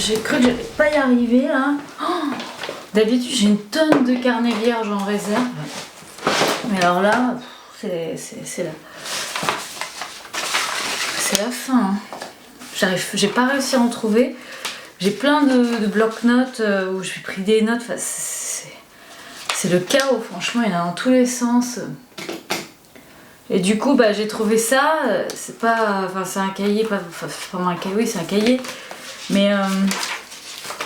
j'ai cru que j'allais pas y arriver là. Oh, d'habitude j'ai une tonne de carnets vierges en réserve. Mais alors là, c'est la fin. Hein. J'ai pas réussi à en trouver. J'ai plein de blocs-notes où j'ai pris des notes. Enfin, c'est le chaos, franchement, il y en a dans tous les sens. Et du coup, bah, j'ai trouvé ça. C'est pas. Enfin, c'est un cahier, pas vraiment un cahier, oui, c'est un cahier. Mais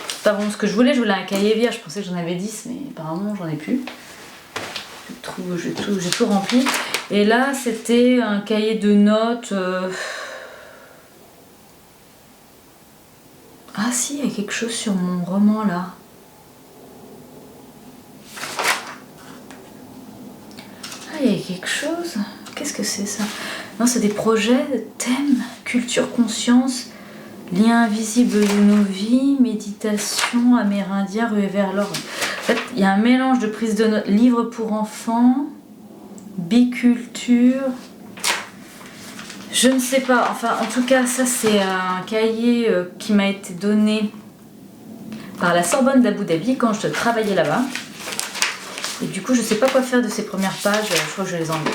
c'est pas vraiment ce que je voulais un cahier vierge. Je pensais que j'en avais 10, mais apparemment, j'en ai plus. J'ai tout rempli. Et là, c'était un cahier de notes. Ah si, il y a quelque chose sur mon roman là. Ah, il y a quelque chose. Qu'est-ce que c'est ça? Non, c'est des projets, thèmes, culture, conscience, lien invisible de nos vies, méditation, amérindien, rue vers l'or. En fait, il y a un mélange de prise de notes, livres pour enfants, biculture. Je ne sais pas, enfin en tout cas ça c'est un cahier qui m'a été donné par la Sorbonne d'Abu Dhabi quand je travaillais là-bas. Et du coup je ne sais pas quoi faire de ces premières pages, je crois que je vais les enlever.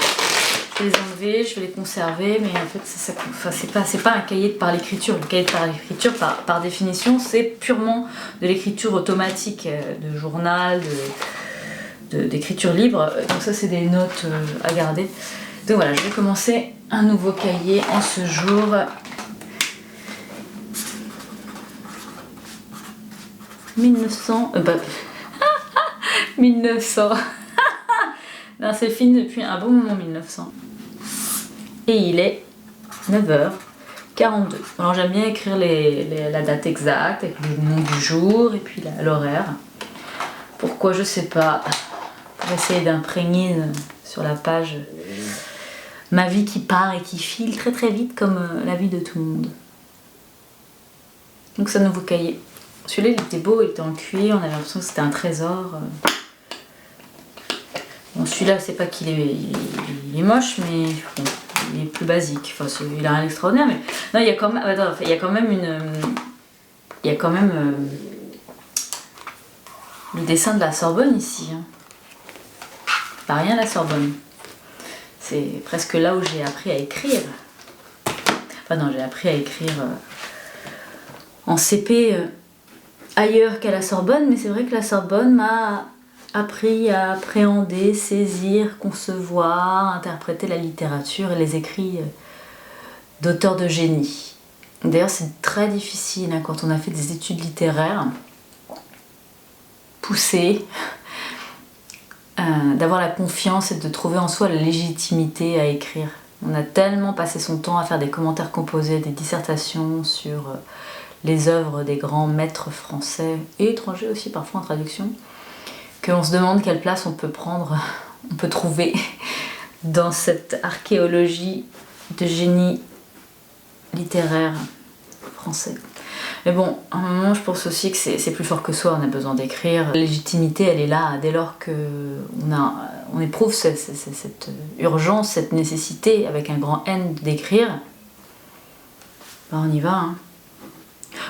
Je vais les enlever, je vais les conserver, mais en fait c'est pas un cahier par l'écriture. Le cahier par l'écriture par définition c'est purement de l'écriture automatique, de journal, d'écriture libre. Donc ça c'est des notes à garder. Donc voilà, je vais commencer un nouveau cahier en ce jour. 1900. 1900. Non, c'est fini depuis un bon moment, 1900. Et il est 9h42. Alors j'aime bien écrire la date exacte, avec le nom du jour et puis l'horaire. Pourquoi, je sais pas. Pour essayer d'imprégner sur la page ma vie qui part et qui file très très vite comme la vie de tout le monde. Donc c'est un nouveau cahier. Celui-là il était beau, il était en cuir, on avait l'impression que c'était un trésor. Bon, celui-là c'est pas qu'il est, il est moche, mais bon, il est plus basique. Enfin, il a rien d'extraordinaire, mais non, il y a quand même, attends, il y a quand même le dessin de la Sorbonne ici. Hein. Pas rien la Sorbonne. C'est presque là où j'ai appris à écrire. Enfin non, j'ai appris à écrire en CP ailleurs qu'à la Sorbonne, mais c'est vrai que la Sorbonne m'a appris à appréhender, saisir, concevoir, interpréter la littérature et les écrits d'auteurs de génie. D'ailleurs, c'est très difficile hein, quand on a fait des études littéraires poussées, d'avoir la confiance et de trouver en soi la légitimité à écrire. On a tellement passé son temps à faire des commentaires composés, des dissertations sur les œuvres des grands maîtres français et étrangers aussi parfois en traduction, qu'on se demande quelle place on peut trouver dans cette archéologie de génie littéraire français. Mais bon, à un moment, je pense aussi que c'est plus fort que soi, on a besoin d'écrire. La légitimité, elle est là dès lors qu'on éprouve cette urgence, cette nécessité, avec un grand N d'écrire. Ben on y va. Hein.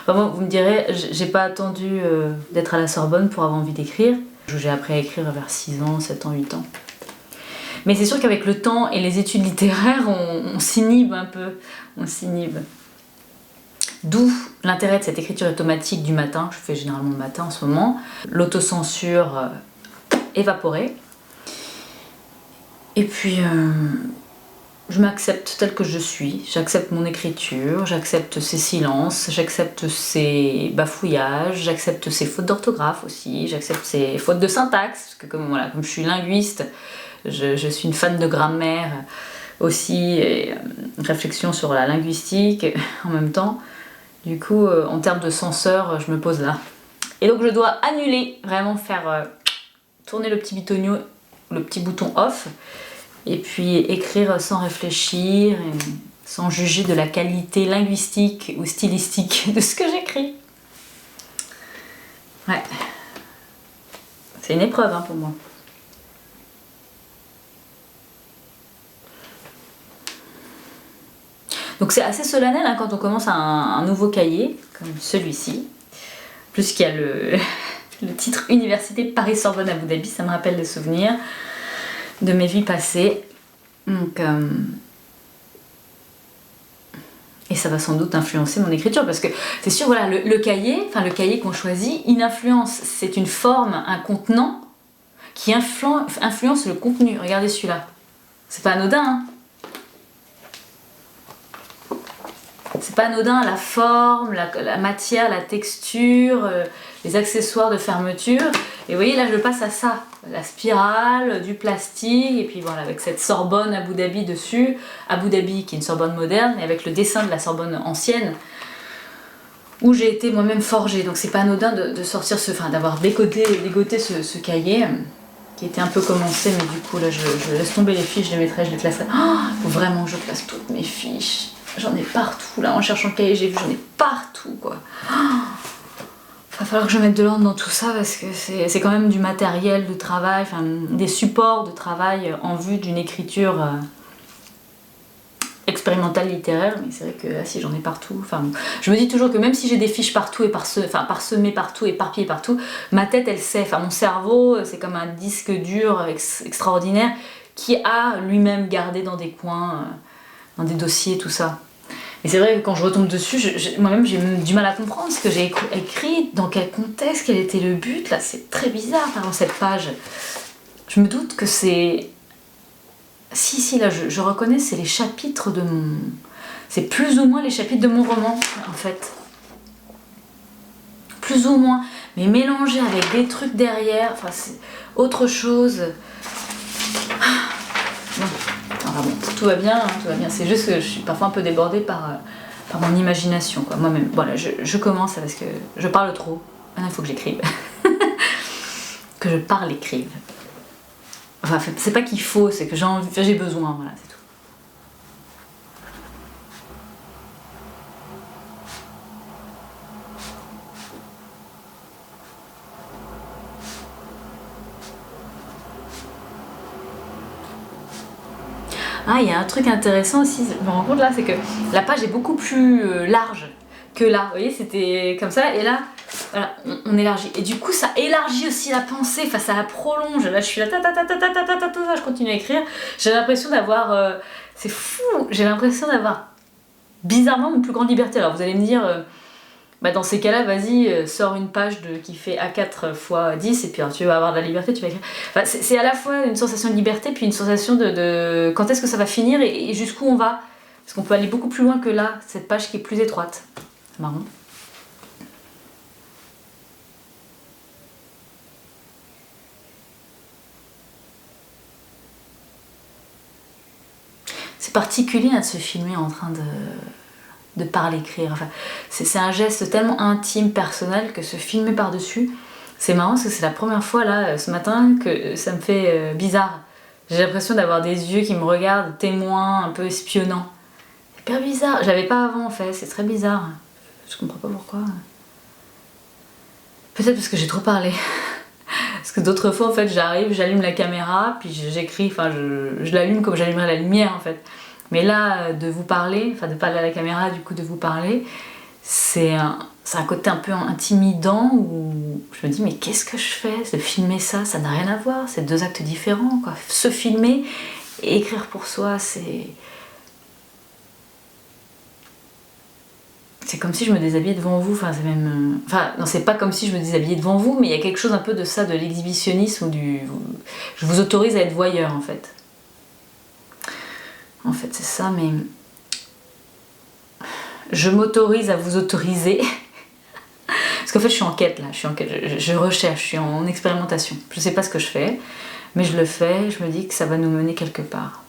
Enfin bon, vous me direz, j'ai pas attendu d'être à la Sorbonne pour avoir envie d'écrire. J'ai appris à écrire vers 6 ans, 7 ans, 8 ans. Mais c'est sûr qu'avec le temps et les études littéraires, on s'inhibe un peu. On s'inhibe. D'où l'intérêt de cette écriture automatique du matin, que je fais généralement le matin en ce moment, l'autocensure évaporée. Et puis, je m'accepte telle que je suis, j'accepte mon écriture, j'accepte ses silences, j'accepte ses bafouillages, j'accepte ses fautes d'orthographe aussi, j'accepte ses fautes de syntaxe, parce que comme je suis linguiste, je suis une fan de grammaire aussi, et réflexion sur la linguistique en même temps. Du coup, en termes de censeur, je me pose là. Et donc je dois annuler, vraiment faire tourner le petit bitonio, le petit bouton off, et puis écrire sans réfléchir, et sans juger de la qualité linguistique ou stylistique de ce que j'écris. Ouais. C'est une épreuve hein, pour moi. Donc c'est assez solennel hein, quand on commence un nouveau cahier, comme celui-ci. Plus qu'il y a le titre Université Paris-Sorbonne Abu Dhabi, ça me rappelle des souvenirs de mes vies passées. Donc, et ça va sans doute influencer mon écriture, parce que c'est sûr, voilà, le cahier qu'on choisit, il influence, c'est une forme, un contenant qui influence le contenu. Regardez celui-là, c'est pas anodin, hein. C'est pas anodin, la forme, la matière, la texture, les accessoires de fermeture. Et vous voyez, là je passe à ça, la spirale, du plastique, et puis voilà, avec cette Sorbonne Abu Dhabi dessus, Abu Dhabi qui est une Sorbonne moderne, et avec le dessin de la Sorbonne ancienne, où j'ai été moi-même forgée. Donc c'est pas anodin de sortir d'avoir dégoté ce cahier, qui était un peu commencé, mais du coup là je laisse tomber les fiches, je les mettrai, je les classerai. Faut vraiment que je classe toutes mes fiches. J'en ai partout, là, en cherchant le cahier, j'ai vu, j'en ai partout, quoi. Va falloir que je mette de l'ordre dans tout ça, parce que c'est quand même du matériel de travail, des supports de travail en vue d'une écriture expérimentale littéraire, mais c'est vrai que si j'en ai partout, je me dis toujours que même si j'ai des fiches partout et parsemées partout, éparpillées partout, ma tête, elle sait, mon cerveau, c'est comme un disque dur extraordinaire qui a lui-même gardé dans des coins... dans des dossiers, tout ça. Et c'est vrai que quand je retombe dessus, moi-même j'ai du mal à comprendre ce que j'ai écrit, dans quel contexte, quel était le but. Là, c'est très bizarre, par exemple, cette page. Je me doute que c'est... Si, là, je reconnais, c'est les chapitres de mon... C'est plus ou moins les chapitres de mon roman, en fait. Plus ou moins. Mais mélangé avec des trucs derrière, c'est autre chose. Bon. Bon, tout va bien, c'est juste que je suis parfois un peu débordée par mon imagination, quoi, moi-même. Voilà, je commence parce que je parle trop. Maintenant, il faut que j'écrive. Que je parle, écrive. Enfin, c'est pas qu'il faut, c'est que j'ai besoin, voilà, c'est tout. Ah, il y a un truc intéressant aussi, je me rends compte là, c'est que la page est beaucoup plus large que là. Vous voyez, c'était comme ça, et là, voilà, on élargit. Et du coup, ça élargit aussi la pensée, ça la prolonge. Là, je suis là, je continue à écrire. J'ai l'impression d'avoir... c'est fou, j'ai l'impression d'avoir bizarrement une plus grande liberté. Alors, vous allez me dire... dans ces cas-là, vas-y, sors une page qui fait A4 x 10 et puis alors, tu vas avoir de la liberté, tu vas écrire. C'est à la fois une sensation de liberté puis une sensation de quand est-ce que ça va finir et jusqu'où on va. Parce qu'on peut aller beaucoup plus loin que là, cette page qui est plus étroite. C'est marrant. C'est particulier de se filmer en train de parler, écrire. C'est un geste tellement intime, personnel, que se filmer par-dessus, c'est marrant parce que c'est la première fois là, ce matin, que ça me fait bizarre. J'ai l'impression d'avoir des yeux qui me regardent, témoins, un peu espionnants. C'est hyper bizarre. J'avais pas avant en fait, c'est très bizarre. Je comprends pas pourquoi. Peut-être parce que j'ai trop parlé. Parce que d'autres fois en fait, j'arrive, j'allume la caméra, puis j'écris, je l'allume comme j'allumerais la lumière en fait. Mais là, de vous parler, de parler à la caméra, du coup de vous parler, c'est un côté un peu intimidant où je me dis mais qu'est-ce que je fais? De filmer ça n'a rien à voir, c'est deux actes différents, quoi. Se filmer et écrire pour soi, c'est comme si je me déshabillais devant vous, c'est même... non, c'est pas comme si je me déshabillais devant vous, mais il y a quelque chose un peu de ça, de l'exhibitionnisme ou je vous autorise à être voyeur, en fait. En fait, c'est ça, mais... Je m'autorise à vous autoriser. Parce qu'en fait, je suis en quête, là. Je recherche, je suis en expérimentation. Je sais pas ce que je fais, mais je le fais, je me dis que ça va nous mener quelque part.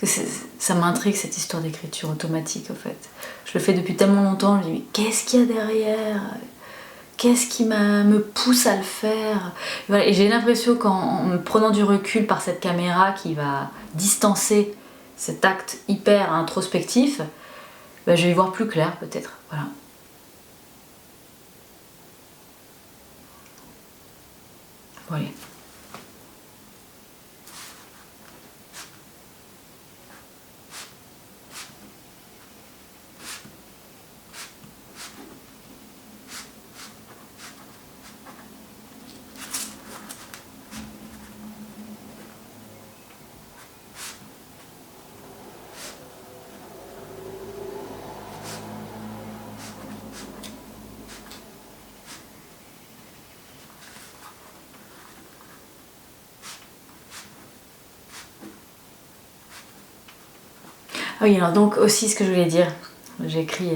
Parce que ça m'intrigue, cette histoire d'écriture automatique, en fait. Je le fais depuis tellement longtemps, je me dis, mais qu'est-ce qu'il y a derrière? Qu'est-ce qui me pousse à le faire? Voilà, et j'ai l'impression qu'en me prenant du recul par cette caméra qui va distancer cet acte hyper introspectif, je vais y voir plus clair peut-être. Voilà. Voilà. Ah oui, alors donc aussi ce que je voulais dire, j'ai écrit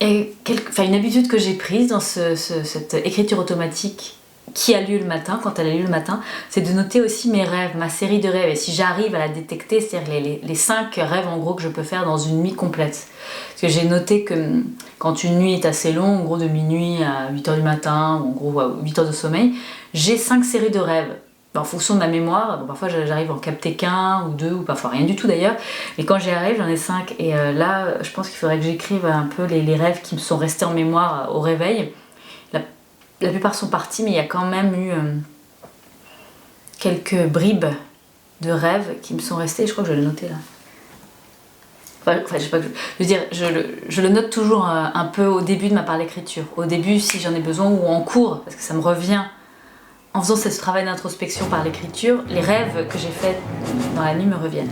une habitude que j'ai prise dans cette écriture automatique qui a lieu le matin, quand elle a lieu le matin, c'est de noter aussi mes rêves, ma série de rêves. Et si j'arrive à la détecter, c'est-à-dire les 5 rêves en gros que je peux faire dans une nuit complète. Parce que j'ai noté que quand une nuit est assez longue, en gros de minuit à 8h du matin, ou en gros à 8 heures de sommeil, j'ai 5 séries de rêves. En fonction de ma mémoire, bon, parfois j'arrive à en capter qu'un ou deux, ou parfois rien du tout d'ailleurs, mais quand j'y arrive, j'en ai 5. Et là, je pense qu'il faudrait que j'écrive un peu les rêves qui me sont restés en mémoire au réveil. La plupart sont partis, mais il y a quand même eu quelques bribes de rêves qui me sont restés. Je crois que je vais le noter là. Enfin, je sais pas, je veux dire, je le note toujours un peu au début de ma part d'écriture. Au début, si j'en ai besoin, ou en cours, parce que ça me revient. En faisant ce travail d'introspection par l'écriture, les rêves que j'ai faits dans la nuit me reviennent.